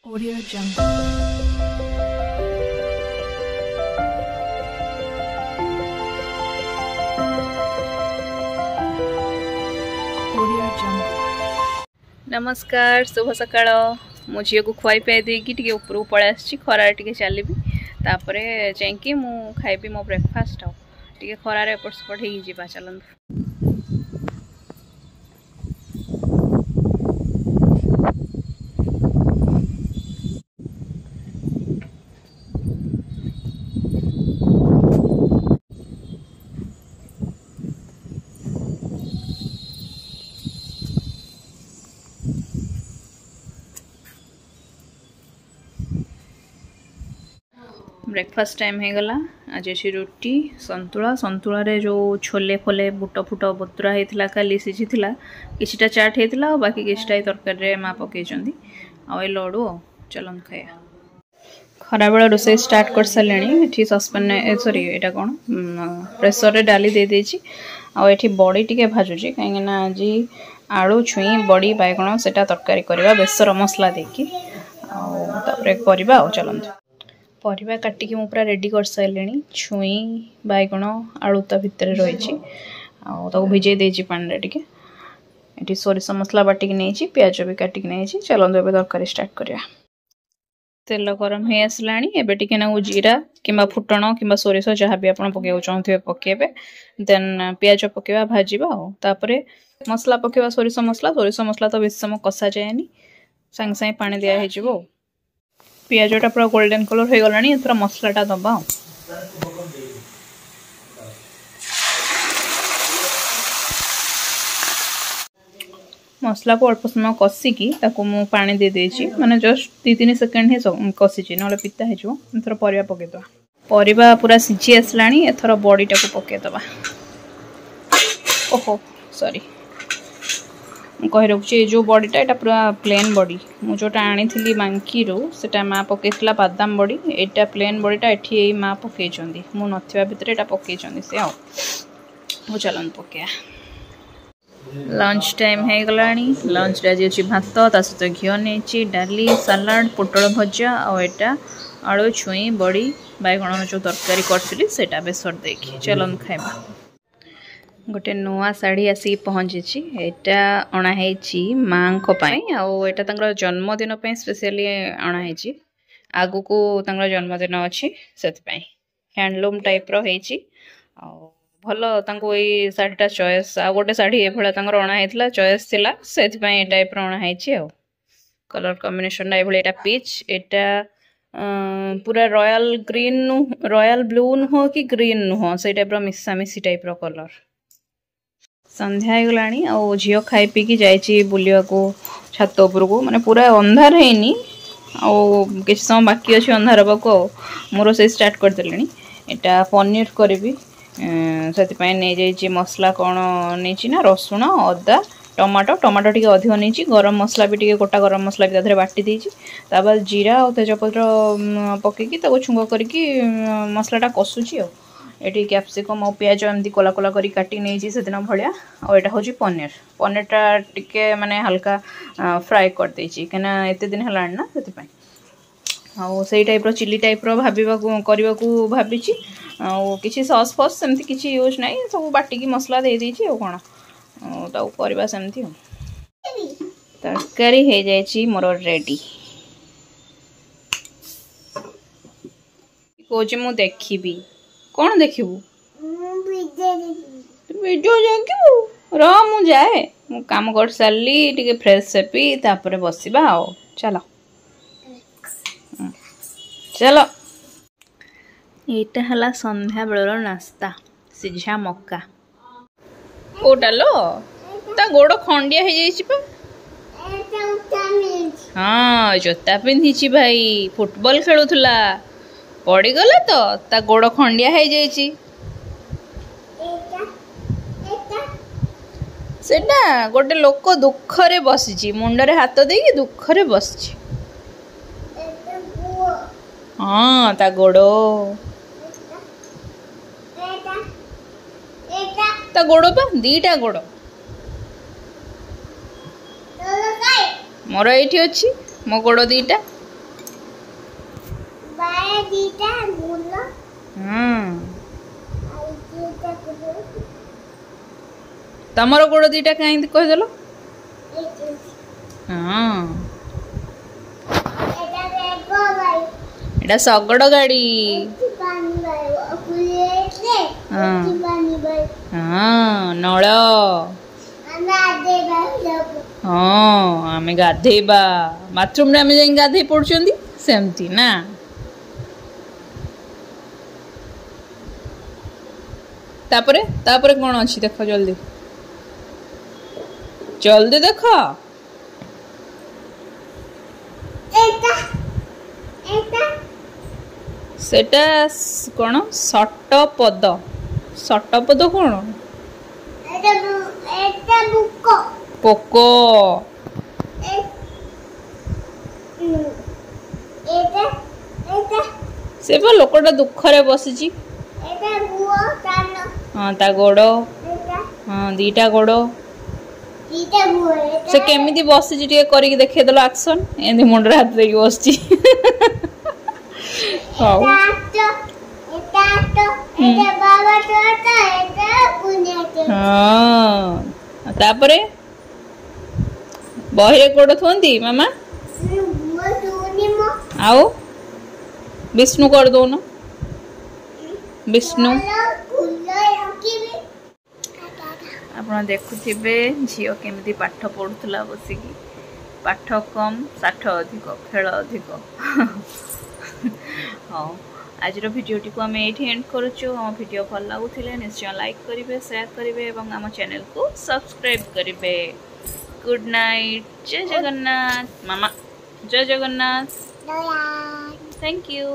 Audio Jungle. Audio Jungle. नमस्कार शुभ सकाळ मो झील को खुआई पियाई देकी टिके ऊपर पळै आछि खरा टिके चलीबी तापरे जाईकी मु खाइबी मो ब्रेकफास्ट टिके खरा रे एपट सेपट हेई जिबा चलंतु। ब्रेकफास्ट टाइम हो गला। आज अच्छी रुटी संतुला संतुला रे जो छोले फोले बुट फुट बतुरा होता काली सीझी किछिटा चाट होता बाकी किछिटा तरकारी माँ पकई आई लडू चलन खाया। खरा बेला रोसे स्टार्ट कर सारे सस्पेन सॉरी एटा कौन प्रेसर रे डाली दे देछि आठी बड़ी टिके भाजुची कहीं आज आलू छुई बड़ी बैगण से तरकारी करवा बेसर मसला देकी चलते परिवा काटिकी मु पूरा रेडी कर सारे छुई बैगण आलू ता भितर रही भिजे देछि पानी टिके ये सोरिष मसला बाटिक नहीं प्याज भी काटिक नहीं चलते एवं तरकारी स्टार्ट करिया। तेल गरम हो आसला एबे टिके ना जीरा किंबा फुटण किंबा सोरिष जहाँ भी आप पकेबा चाहते पकेबे देन प्याज पकेबा भाजिबा तापरे मसला पकेबा सोरिष मसला तो बेस समय कषा जाएनी सांगे सांगे पानी दिया हो पियाजटा पूरा गोल्डन कलर हो गलानी एथरा मसलाटा दबा मसला को अल्प समय कषिकी मु पानी दे देछि माने जस्ट 2-3 सेकंड ही कषिची ना पिता हो एथर परिवा पकेदबा परिवा पूरा सिझी आसलानी एथर बड़ीटा को पकेदबा। ओहो सॉरी कही रखुची जो बड़ीटा यहाँ पूरा प्लेन बड़ी मु जोटा आनी थी बांकी से माँ पकईला बादाम बड़ी यहाँ प्लेन बड़ीटा ये माँ पकई मु ना भितर यहाँ पकई से आओ चलन पकया। लंच टाइम हो गला लंच आज अच्छी भात ता सहित घी नहीं डाली सालाड पोटल भजा आटा आलू छुई बड़ी बैगण जो तरकारी करी से बेसर देखी चलन खाइबा। गोटे नुआ शाढ़ी आसिक पहुँची यहाँ अणाई माँ आटा जन्मदिन स्पेशली अणाई आगु को जन्मदिन अच्छी से हैंडलूम टाइप रही भल ये शाढ़ीटा चॉइस आ गोटे शाढ़ी ये अणाई चॉइस थी से टाइप अणाई कलर कॉम्बिनेशन ये पिच यहाँ पूरा रॉयल ग्रीन रॉयल ब्लू नुह कि ग्रीन नुह से टाइप मिशामिशी टाइप कलर। संध्या हो गलानी आ झील खाई पीकी जाइए बुलिया को छात उपर को माने पूरा अंधार है कि समय बाकी अच्छे अंधार हाँको मोर से स्टार्ट करदे यहाँ पनीर करी से नहीं मसला कौन नहीं ना रसुण अदा टमाटो टमाटो टी अधिक नहीं गरम मसला भी टी गोटा गरम मसला भी तादेह बाटी देती जीरा और तेजपत्र पकईकी छुंग करके मसलाटा कसुची ये कैप्सिकम और प्याज एमती कोला कोला करी काटी नहीं से दिन भाया और यहाँ हूँ पनीर पनीरटा टिके माने हल्का फ्राए कर देछि कना एते दिन हला ना से टाइप चिली टाइप करने को भावी किसी सॉस फस सेमती किसी यूज ना सब बाटिकी मसला दे देछि और कौन करवा सेमती तरकारी हो जाइए मोर रेडी कौच मु देखी कौन देखिबू वीडियो देखिबू रह मु जाए मु काम कर सारी टिके फ्रेश हेपी तापर बसिबा आओ चलो चलो एटा हला संध्या बेलर नास्ता सिझा मक्का कोटा लो ता गोड़ खंडिया हो जाइछि पा हाँ जोता पिंधि भाई फुटबॉल खेलुथला पड़गला तो ता गोड़ खंडिया हो जाइछि सेटा गोटे लोक दुखरे बसी मुंडरे हाथ देकी दुखरे बसी हाँ ता गोड़ पा दीटा गोड़ मोर ये अच्छी मो गोड़ दीटा तमर गोड़ दीटा कहीं कहदेल हाँ एटा शगड़ गाड़ी हाँ नल हाँ आम गाधेबा बाथरूम रे आम जाई गाधे पड़ुचंदी सेमती ना तापरे तापरे कौन अच्छी देख जल्दी जल्दी देख सेटा कौन सटपद सटपद कौन पोको से लोकटा दुखरे बसी हाँ ता गोड़ हाँ दीटा गोड़ से केमिति बसी करके देखिदेल एक्शन एमती मुंडे हाथ देकी बस तापरे बहिरे गोड़ थुंती मामा आओ विष्णु कर दो ना विष्णु आप देखुवे झील केमी पाठ पढ़ुला बसिकी पाठ कम साठ अधिक खेल अधिक हाँ आज भिडियोटी को आम ये एंड करुचु आम भिडियो भल लगुले निश्चय लाइक करेंगे शेयर करेंगे और आम चैनल को सब्सक्राइब करेंगे गुड नाइट जय जगन्नाथ मामा जय जगन्नाथ थैंक यू